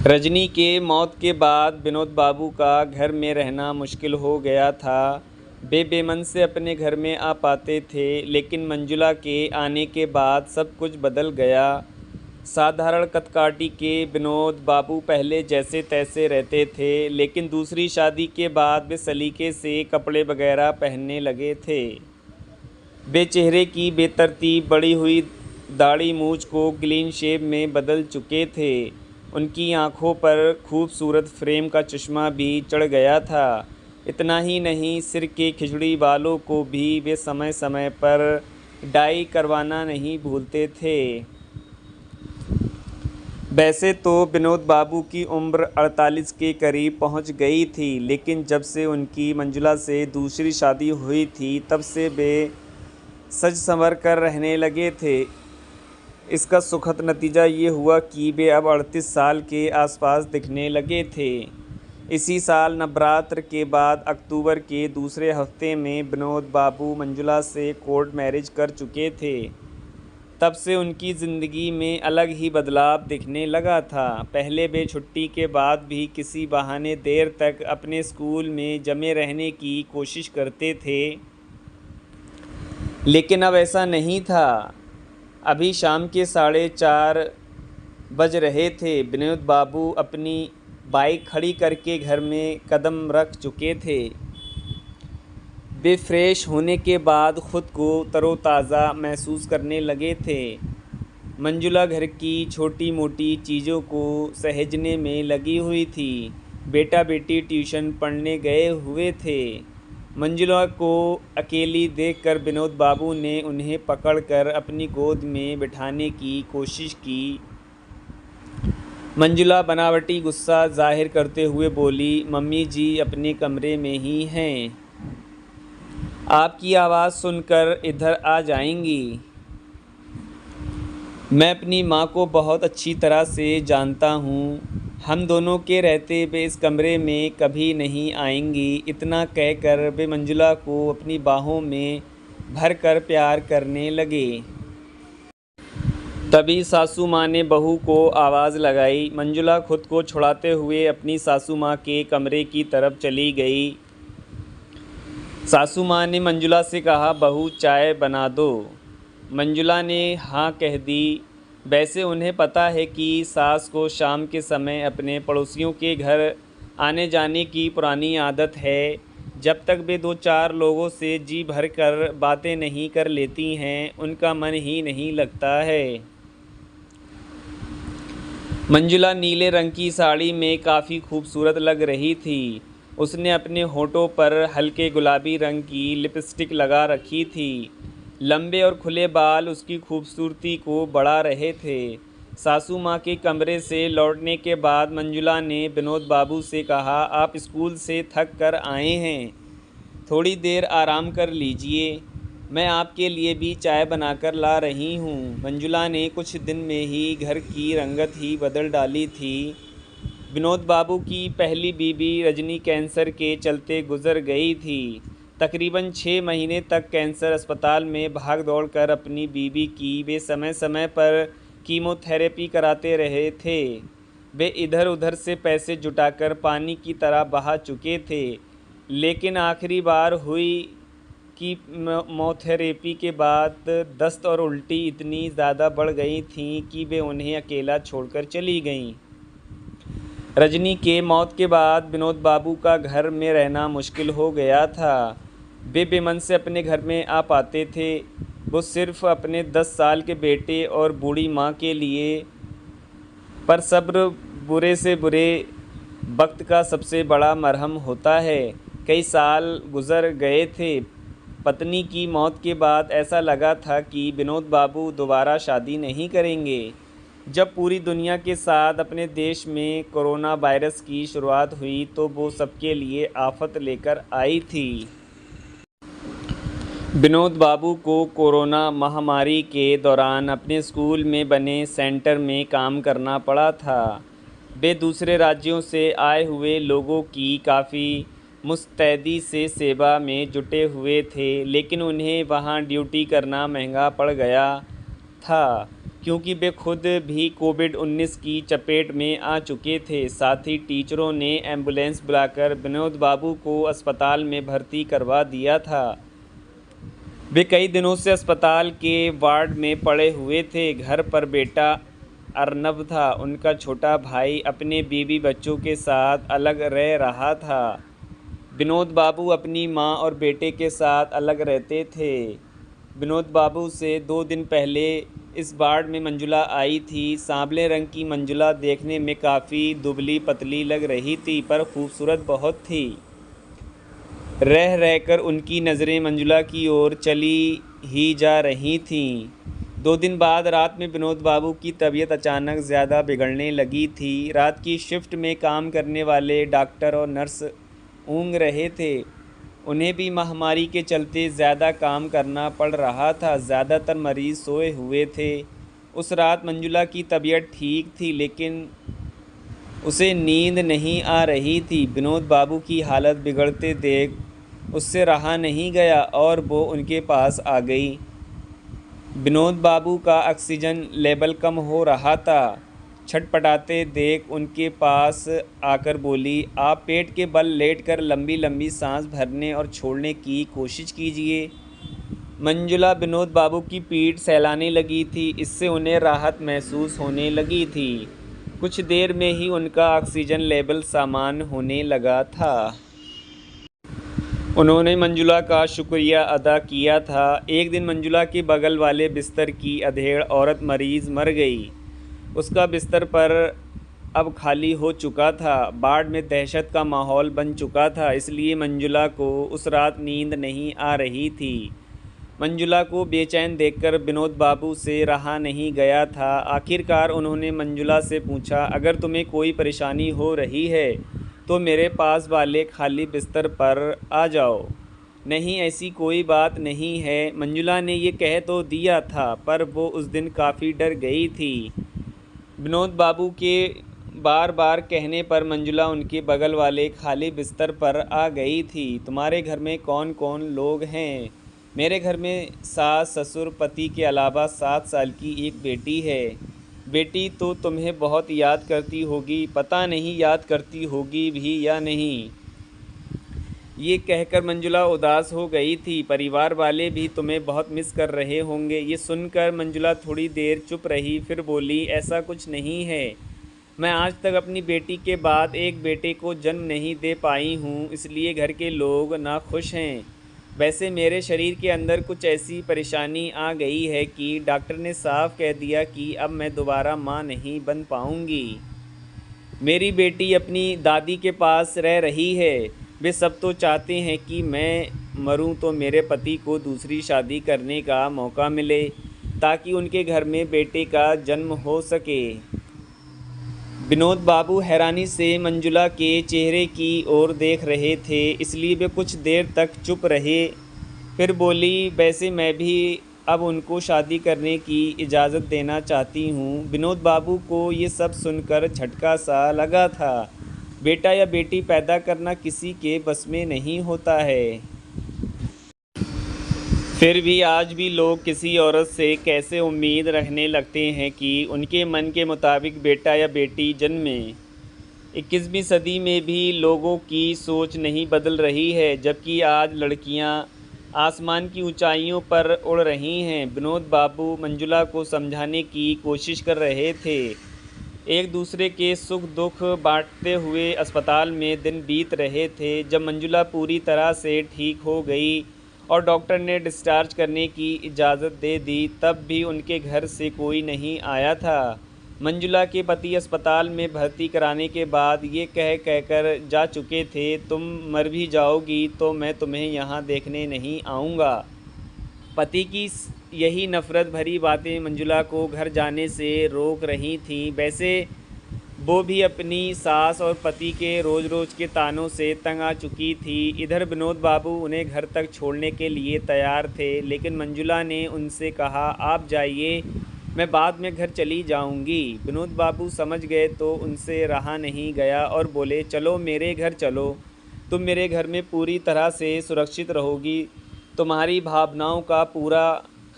रजनी के मौत के बाद विनोद बाबू का घर में रहना मुश्किल हो गया था। वे बेमन से अपने घर में आ पाते थे, लेकिन मंजुला के आने के बाद सब कुछ बदल गया। साधारण कदकाठी के विनोद बाबू पहले जैसे तैसे रहते थे, लेकिन दूसरी शादी के बाद वे सलीके से कपड़े वगैरह पहनने लगे थे। वे चेहरे की बेतरतीब बढ़ी हुई दाढ़ी मूछ को क्लीन शेव में बदल चुके थे। उनकी आंखों पर खूबसूरत फ्रेम का चश्मा भी चढ़ गया था। इतना ही नहीं, सिर के खिचड़ी बालों को भी वे समय समय पर डाई करवाना नहीं भूलते थे। वैसे तो विनोद बाबू की उम्र 48 के करीब पहुंच गई थी, लेकिन जब से उनकी मंजुला से दूसरी शादी हुई थी, तब से वे सज संवर कर रहने लगे थे। इसका सुखद नतीजा ये हुआ कि वे अब 38 साल के आसपास दिखने लगे थे। इसी साल नवरात्र के बाद अक्टूबर के दूसरे हफ्ते में विनोद बाबू मंजुला से कोर्ट मैरिज कर चुके थे। तब से उनकी ज़िंदगी में अलग ही बदलाव दिखने लगा था। पहले वे छुट्टी के बाद भी किसी बहाने देर तक अपने स्कूल में जमे रहने की कोशिश करते थे, लेकिन अब ऐसा नहीं था। अभी शाम के 4:30 बज रहे थे। विनोद बाबू अपनी बाइक खड़ी करके घर में कदम रख चुके थे। वे फ्रेश होने के बाद खुद को तरोताज़ा महसूस करने लगे थे। मंजुला घर की छोटी मोटी चीज़ों को सहेजने में लगी हुई थी। बेटा बेटी ट्यूशन पढ़ने गए हुए थे। मंजुला को अकेली देखकर विनोद बाबू ने उन्हें पकड़कर अपनी गोद में बिठाने की कोशिश की। मंजुला बनावटी गुस्सा जाहिर करते हुए बोली, मम्मी जी अपने कमरे में ही हैं, आपकी आवाज़ सुनकर इधर आ जाएंगी। मैं अपनी माँ को बहुत अच्छी तरह से जानता हूँ। हम दोनों के रहते वे इस कमरे में कभी नहीं आएंगी। इतना कहकर वे मंजुला को अपनी बाहों में भरकर प्यार करने लगे। तभी सासू माँ ने बहू को आवाज़ लगाई। मंजुला खुद को छुड़ाते हुए अपनी सासू माँ के कमरे की तरफ चली गई। सासू माँ ने मंजुला से कहा, बहू चाय बना दो। मंजुला ने हाँ कह दी। वैसे उन्हें पता है कि सास को शाम के समय अपने पड़ोसियों के घर आने जाने की पुरानी आदत है। जब तक वे 2-4 लोगों से जी भर कर बातें नहीं कर लेती हैं, उनका मन ही नहीं लगता है। मंजुला नीले रंग की साड़ी में काफ़ी खूबसूरत लग रही थी। उसने अपने होठों पर हल्के गुलाबी रंग की लिपस्टिक लगा रखी थी। लंबे और खुले बाल उसकी खूबसूरती को बढ़ा रहे थे। सासू माँ के कमरे से लौटने के बाद मंजुला ने विनोद बाबू से कहा, आप स्कूल से थक कर आए हैं, थोड़ी देर आराम कर लीजिए, मैं आपके लिए भी चाय बनाकर ला रही हूँ। मंजुला ने कुछ दिन में ही घर की रंगत ही बदल डाली थी। विनोद बाबू की पहली बीवी रजनी कैंसर के चलते गुजर गई थी। तकरीबन 6 महीने तक कैंसर अस्पताल में भाग दौड़ कर अपनी बीवी की वे समय समय पर कीमोथेरेपी कराते रहे थे। वे इधर उधर से पैसे जुटाकर पानी की तरह बहा चुके थे, लेकिन आखिरी बार हुई कीमोथेरेपी के बाद दस्त और उल्टी इतनी ज़्यादा बढ़ गई थीं कि वे उन्हें अकेला छोड़कर चली गईं। रजनी के मौत के बाद विनोद बाबू का घर में रहना मुश्किल हो गया था। वे बेमन से अपने घर में आ पाते थे। वो सिर्फ अपने 10 साल के बेटे और बूढ़ी माँ के लिए। पर सब्र बुरे से बुरे वक्त का सबसे बड़ा मरहम होता है। कई साल गुजर गए थे। पत्नी की मौत के बाद ऐसा लगा था कि विनोद बाबू दोबारा शादी नहीं करेंगे। जब पूरी दुनिया के साथ अपने देश में कोरोना वायरस की शुरुआत हुई, तो वो सबके लिए आफत लेकर आई थी। विनोद बाबू को कोरोना महामारी के दौरान अपने स्कूल में बने सेंटर में काम करना पड़ा था। वे दूसरे राज्यों से आए हुए लोगों की काफ़ी मुस्तैदी से सेवा में जुटे हुए थे, लेकिन उन्हें वहाँ ड्यूटी करना महंगा पड़ गया था। क्योंकि वे खुद भी कोविड-19 की चपेट में आ चुके थे। साथ ही टीचरों ने एम्बुलेंस बुलाकर विनोद बाबू को अस्पताल में भर्ती करवा दिया था। वे कई दिनों से अस्पताल के वार्ड में पड़े हुए थे। घर पर बेटा अर्नब था। उनका छोटा भाई अपने बीवी बच्चों के साथ अलग रह रहा था। विनोद बाबू अपनी मां और बेटे के साथ अलग रहते थे। विनोद बाबू से 2 दिन पहले इस वार्ड में मंजुला आई थी। सांवले रंग की मंजुला देखने में काफ़ी दुबली पतली लग रही थी, पर खूबसूरत बहुत थी। रह रहकर उनकी नज़रें मंजुला की ओर चली ही जा रही थीं। 2 दिन बाद रात में विनोद बाबू की तबीयत अचानक ज़्यादा बिगड़ने लगी थी। रात की शिफ्ट में काम करने वाले डॉक्टर और नर्स ऊँघ रहे थे। उन्हें भी महामारी के चलते ज़्यादा काम करना पड़ रहा था। ज़्यादातर मरीज़ सोए हुए थे। उस रात मंजुला की तबीयत ठीक थी, लेकिन उसे नींद नहीं आ रही थी। विनोद बाबू की हालत बिगड़ते देख उससे रहा नहीं गया और वो उनके पास आ गई। विनोद बाबू का ऑक्सीजन लेवल कम हो रहा था। छटपटाते देख उनके पास आकर बोली, आप पेट के बल लेटकर लंबी लंबी सांस भरने और छोड़ने की कोशिश कीजिए। मंजुला विनोद बाबू की पीठ सहलाने लगी थी। इससे उन्हें राहत महसूस होने लगी थी। कुछ देर में ही उनका ऑक्सीजन लेवल सामान्य होने लगा था। उन्होंने मंजुला का शुक्रिया अदा किया था। एक दिन मंजुला के बगल वाले बिस्तर की अधेड़ औरत मरीज़ मर गई। उसका बिस्तर पर अब खाली हो चुका था। वार्ड में दहशत का माहौल बन चुका था, इसलिए मंजुला को उस रात नींद नहीं आ रही थी। मंजुला को बेचैन देखकर विनोद बाबू से रहा नहीं गया था। आखिरकार उन्होंने मंजुला से पूछा, अगर तुम्हें कोई परेशानी हो रही है तो मेरे पास वाले खाली बिस्तर पर आ जाओ। नहीं, ऐसी कोई बात नहीं है। मंजुला ने ये कह तो दिया था, पर वो उस दिन काफ़ी डर गई थी। विनोद बाबू के बार बार कहने पर मंजुला उनके बगल वाले खाली बिस्तर पर आ गई थी। तुम्हारे घर में कौन कौन लोग हैं? मेरे घर में सास ससुर पति के अलावा 7 साल की एक बेटी है। बेटी तो तुम्हें बहुत याद करती होगी, पता नहीं याद करती होगी भी या नहीं। ये कहकर मंजुला उदास हो गई थी। परिवार वाले भी तुम्हें बहुत मिस कर रहे होंगे। ये सुनकर मंजुला थोड़ी देर चुप रही, फिर बोली, ऐसा कुछ नहीं है। मैं आज तक अपनी बेटी के बाद एक बेटे को जन्म नहीं दे पाई हूँ, इसलिए घर के लोग नाखुश हैं। वैसे मेरे शरीर के अंदर कुछ ऐसी परेशानी आ गई है कि डॉक्टर ने साफ कह दिया कि अब मैं दोबारा माँ नहीं बन पाऊँगी। मेरी बेटी अपनी दादी के पास रह रही है। वे सब तो चाहते हैं कि मैं मरूं तो मेरे पति को दूसरी शादी करने का मौका मिले, ताकि उनके घर में बेटे का जन्म हो सके। विनोद बाबू हैरानी से मंजुला के चेहरे की ओर देख रहे थे, इसलिए वे कुछ देर तक चुप रहे। फिर बोली, वैसे मैं भी अब उनको शादी करने की इजाज़त देना चाहती हूँ। विनोद बाबू को ये सब सुनकर झटका सा लगा था। बेटा या बेटी पैदा करना किसी के बस में नहीं होता है। फिर भी आज भी लोग किसी औरत से कैसे उम्मीद रखने लगते हैं कि उनके मन के मुताबिक बेटा या बेटी जन्मे। 21वीं सदी में भी लोगों की सोच नहीं बदल रही है, जबकि आज लड़कियां आसमान की ऊंचाइयों पर उड़ रही हैं। विनोद बाबू मंजुला को समझाने की कोशिश कर रहे थे। एक दूसरे के सुख दुख बांटते हुए अस्पताल में दिन बीत रहे थे। जब मंजुला पूरी तरह से ठीक हो गई और डॉक्टर ने डिस्चार्ज करने की इजाज़त दे दी, तब भी उनके घर से कोई नहीं आया था। मंजुला के पति अस्पताल में भर्ती कराने के बाद ये कहकर जा चुके थे, तुम मर भी जाओगी तो मैं तुम्हें यहाँ देखने नहीं आऊँगा। पति की यही नफ़रत भरी बातें मंजुला को घर जाने से रोक रही थीं। वैसे वो भी अपनी सास और पति के रोज़ रोज़ के तानों से तंग आ चुकी थी। इधर विनोद बाबू उन्हें घर तक छोड़ने के लिए तैयार थे, लेकिन मंजुला ने उनसे कहा, आप जाइए, मैं बाद में घर चली जाऊंगी। विनोद बाबू समझ गए तो उनसे रहा नहीं गया और बोले, चलो मेरे घर चलो, तुम मेरे घर में पूरी तरह से सुरक्षित रहोगी, तुम्हारी भावनाओं का पूरा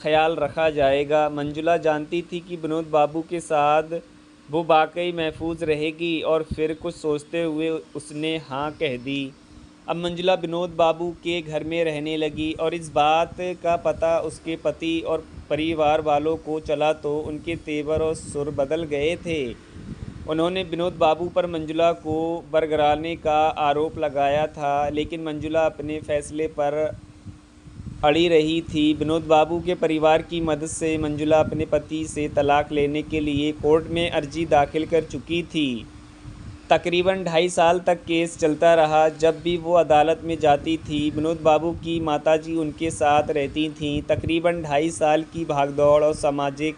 ख्याल रखा जाएगा। मंजुला जानती थी कि विनोद बाबू के साथ वो वाकई महफूज रहेगी और फिर कुछ सोचते हुए उसने हाँ कह दी। अब मंजुला विनोद बाबू के घर में रहने लगी और इस बात का पता उसके पति और परिवार वालों को चला तो उनके तेवर और सुर बदल गए थे। उन्होंने विनोद बाबू पर मंजुला को बरगलाने का आरोप लगाया था, लेकिन मंजुला अपने फैसले पर अड़ी रही थी। विनोद बाबू के परिवार की मदद से मंजुला अपने पति से तलाक लेने के लिए कोर्ट में अर्जी दाखिल कर चुकी थी। तकरीबन 2.5 साल तक केस चलता रहा। जब भी वो अदालत में जाती थी, विनोद बाबू की माताजी उनके साथ रहती थीं। तकरीबन 2.5 साल की भागदौड़ और सामाजिक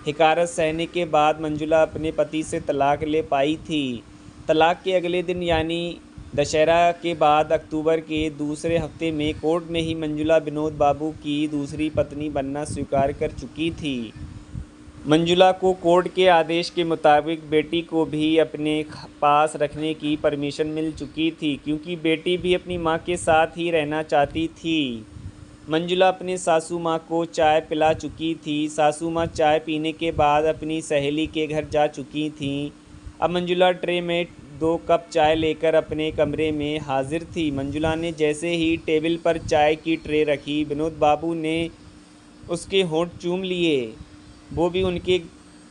हिकारत सहने के बाद मंजुला अपने पति से तलाक ले पाई थी। तलाक के अगले दिन यानी दशहरा के बाद अक्टूबर के दूसरे हफ्ते में कोर्ट में ही मंजुला विनोद बाबू की दूसरी पत्नी बनना स्वीकार कर चुकी थी। मंजुला को कोर्ट के आदेश के मुताबिक बेटी को भी अपने पास रखने की परमिशन मिल चुकी थी, क्योंकि बेटी भी अपनी मां के साथ ही रहना चाहती थी। मंजुला अपने सासू माँ को चाय पिला चुकी थी। सासू माँ चाय पीने के बाद अपनी सहेली के घर जा चुकी थीं। अब मंजुला ट्रे में 2 कप चाय लेकर अपने कमरे में हाजिर थी। मंजुला ने जैसे ही टेबल पर चाय की ट्रे रखी, विनोद बाबू ने उसके होंठ चूम लिए। वो भी उनके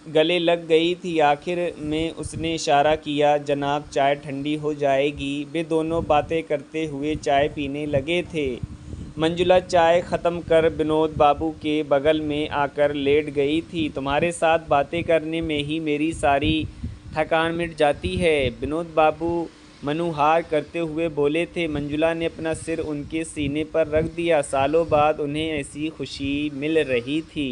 गले लग गई थी। आखिर में उसने इशारा किया, जनाब चाय ठंडी हो जाएगी। वे दोनों बातें करते हुए चाय पीने लगे थे। मंजुला चाय ख़त्म कर विनोद बाबू के बगल में आकर लेट गई थी। तुम्हारे साथ बातें करने में ही मेरी सारी थकान मिट जाती है, विनोद बाबू मनुहार करते हुए बोले थे। मंजुला ने अपना सिर उनके सीने पर रख दिया। सालों बाद उन्हें ऐसी खुशी मिल रही थी।